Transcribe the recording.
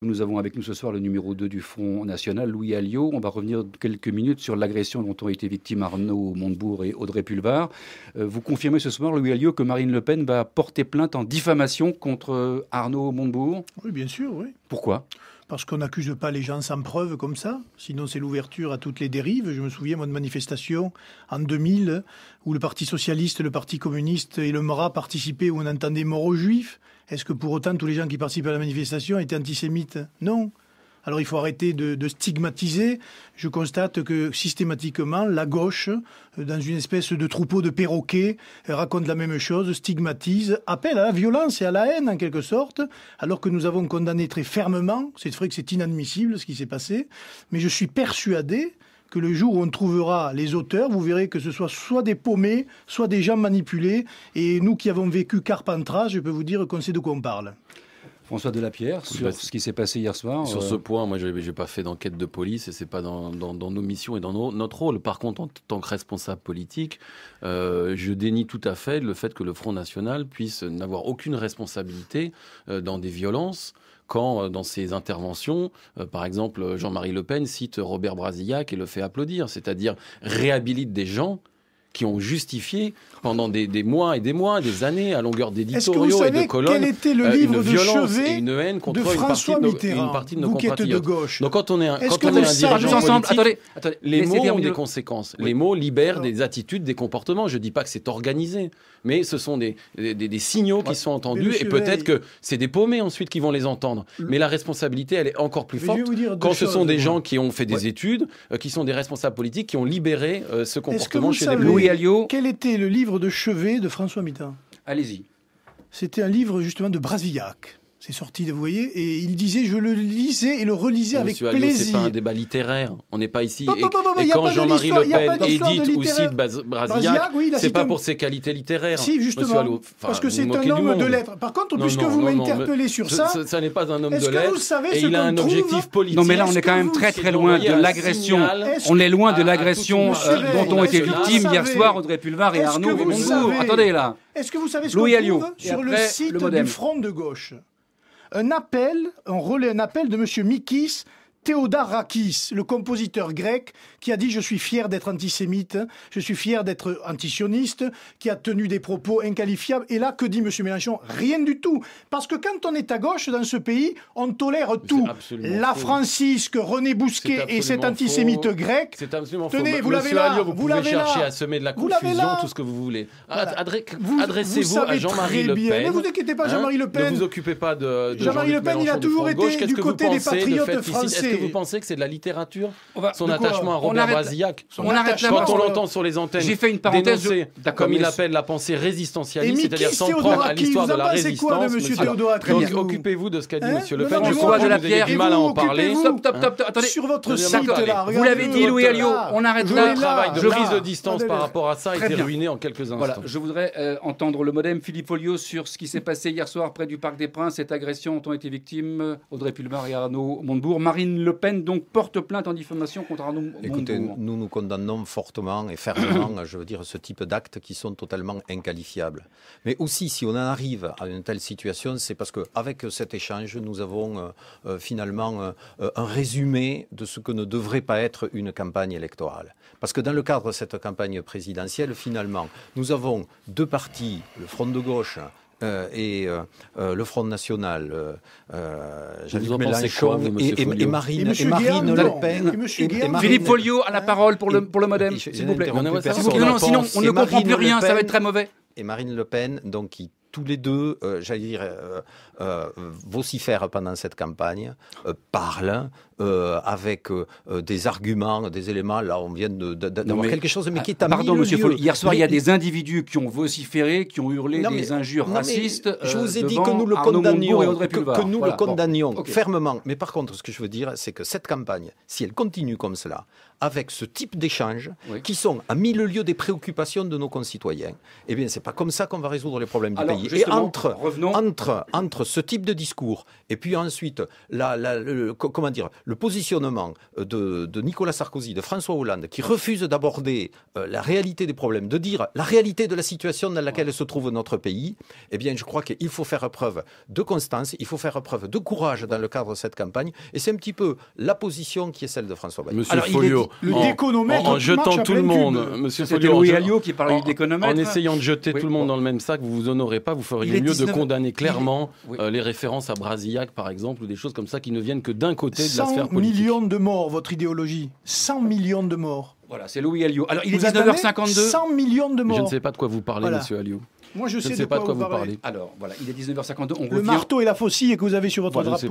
Nous avons avec nous ce soir le numéro 2 du Front National, Louis Alliot. On va revenir quelques minutes sur l'agression dont ont été victimes Arnaud Montebourg et Audrey Pulvar. Vous confirmez ce soir, Louis Alliot, que Marine Le Pen va porter plainte en diffamation contre Arnaud Montebourg? Oui, bien sûr, oui. Pourquoi? Parce qu'on n'accuse pas les gens sans preuve comme ça. Sinon, c'est l'ouverture à toutes les dérives. Je me souviens, moi, de manifestations en 2000 où le Parti Socialiste, le Parti Communiste et le MRA participaient, où on entendait mort aux Juifs. Est-ce que pour autant tous les gens qui participaient à la manifestation étaient antisémites? Non. Alors il faut arrêter de stigmatiser. Je constate que systématiquement, la gauche, dans une espèce de troupeau de perroquets, raconte la même chose, stigmatise, appelle à la violence et à la haine en quelque sorte, alors que nous avons condamné très fermement. C'est vrai que c'est inadmissible ce qui s'est passé, mais je suis persuadé que le jour où on trouvera les auteurs, vous verrez que ce soit des paumés, soit des gens manipulés. Et nous qui avons vécu Carpentras, je peux vous dire qu'on sait de quoi on parle. François Delapierre, sur ce qui s'est passé hier soir. Sur ce point, moi, je n'ai pas fait d'enquête de police et ce n'est pas dans nos missions et dans notre rôle. Par contre, en tant que responsable politique, je dénie tout à fait le fait que le Front National puisse n'avoir aucune responsabilité dans des violences. Quand, dans ses interventions, par exemple, Jean-Marie Le Pen cite Robert Brasillac et le fait applaudir, c'est-à-dire réhabilite des gens qui ont justifié pendant des mois et des années, à longueur d'éditoriaux et de colonnes, quel était le livre une violence de chevet et une haine contre de François Mitterrand, une partie de nos vous qui êtes compatriotes. de gauche. Donc quand on est un dirigeant politique, attendez, les mots ont des le... conséquences. Oui. Les mots libèrent des attitudes, des comportements. Je ne dis pas que c'est organisé, mais ce sont des signaux qui sont entendus et peut-être que c'est des paumés ensuite qui vont les entendre. Mais la responsabilité, elle est encore plus forte quand ce sont des gens qui ont fait des études, qui sont des responsables politiques, qui ont libéré ce comportement chez des Louis Alliot. Quel était le livre de chevet de François Mitterrand? Allez-y. C'était un livre justement de Brasillac. C'est sorti, vous voyez, et il disait, je le lisais et le relisais avec plaisir. plaisir. C'est pas un débat littéraire. On n'est pas ici. Et quand Jean-Marie Le Pen édite ou cite Brasillac, oui, c'est pas pour ses qualités littéraires. Si, justement, parce que c'est un homme de lettres. Par contre, puisque vous m'interpellez sur ça, ça n'est pas un homme de est-ce que lettres. vous savez Et ce il a un qu'on objectif trouve politique. Non, mais là, on est quand même très très loin de l'agression. On est loin de l'agression dont ont été victimes hier soir Audrey Pulvar et Arnaud Montebourg. Attendez là. Est-ce que vous savez ce qu'on trouve sur le site du Front de gauche? Un appel de M. Mikis Theodorakis, le compositeur grec, qui a dit « Je suis fier d'être antisémite, je suis fier d'être antisioniste », qui a tenu des propos inqualifiables. Et là, que dit M. Mélenchon? Rien du tout. Parce que quand on est à gauche dans ce pays, on tolère tout. La Francisque, René Bousquet et cet antisémite grec. C'est absolument faux. Tenez, vous l'avez là. Vous pouvez chercher à semer de la confusion, tout ce que vous voulez. Adressez-vous à Jean-Marie Le Pen. Ne vous inquiétez pas, Jean-Marie Le Pen. Ne vous occupez pas de Jean-Marie Le Pen, il a toujours été du côté des patriotes français. Est-ce que vous pensez que c'est de la littérature, son attachement à Robert Brasillac? On arrête là. Quand on l'entend sur les antennes, j'ai fait une parenthèse, dénoncer, comme il appelle la pensée résistentialiste, c'est-à-dire s'en prendre à l'histoire de la résistance. Occupez-vous de ce qu'a dit M. Le Pen. Je crois que vous avez du mal à en parler. Stop, attendez. Sur votre site, là, vous l'avez dit, Louis Alliot, on arrête là. Le travail de prise de distance par rapport à ça a été ruiné en quelques instants. Voilà, je voudrais entendre le modem Philippe Folliot sur ce qui s'est passé hier soir près du Parc des Princes. Cette agression dont ont été victimes Audrey Pulvar et Arnaud Montebourg. Marine Le Pen donc porte plainte en diffamation contre Arnaud Montebourg. Écoutez, nous condamnons fortement et fermement, je veux dire, ce type d'actes qui sont totalement inqualifiables. Mais aussi, si on en arrive à une telle situation, c'est parce qu'avec cet échange, nous avons finalement un résumé de ce que ne devrait pas être une campagne électorale. Parce que dans le cadre de cette campagne présidentielle, finalement, nous avons deux partis, le Front de gauche et le Front National, Jean-Luc Mélenchon et Marine Le Pen. Philippe Folliot a la parole pour le modem, s'il vous plaît. Sinon, on ne comprend plus rien, ça va être très mauvais. Et Marine Le Pen, donc, qui tous les deux, j'allais dire, vocifèrent pendant cette campagne, parlent avec des arguments, des éléments. Là, on vient d'avoir quelque chose, mais qui est à pardon, monsieur Folliot. Hier soir, il y a des individus qui ont vociféré, qui ont hurlé des injures racistes. Je vous ai dit que nous le condamnions, fermement. Mais par contre, ce que je veux dire, c'est que cette campagne, si elle continue comme cela, avec ce type d'échanges qui sont à mille lieues des préoccupations de nos concitoyens, eh bien, c'est pas comme ça qu'on va résoudre les problèmes du pays. pays. Et entre ce type de discours et puis ensuite le positionnement de Nicolas Sarkozy, de François Hollande, qui refuse d'aborder la réalité des problèmes, de dire la réalité de la situation dans laquelle se trouve notre pays, eh bien je crois qu'il faut faire preuve de constance, il faut faire preuve de courage dans le cadre de cette campagne, et c'est un petit peu la position qui est celle de François Bayrou. Monsieur Folliot, en jetant tout le monde, Monsieur Folliot, Louis Alliot qui parlait du déconomètre. En essayant de jeter tout le monde dans le même sac, vous vous honorez pas, vous feriez mieux de condamner clairement les références à Brasillac, par exemple, ou des choses comme ça qui ne viennent que d'un côté de la sphère politique. 100 millions de morts, votre idéologie. 100 millions de morts. Voilà, c'est Louis Alliot. Alors, il est 19h52. 100 millions de morts. Je ne sais pas de quoi vous parlez, Monsieur Alliot. Moi, je sais ne sais pas de quoi vous parlez. parlez. Alors, voilà, il est 19h52. Le marteau et la faucille que vous avez sur votre drapeau.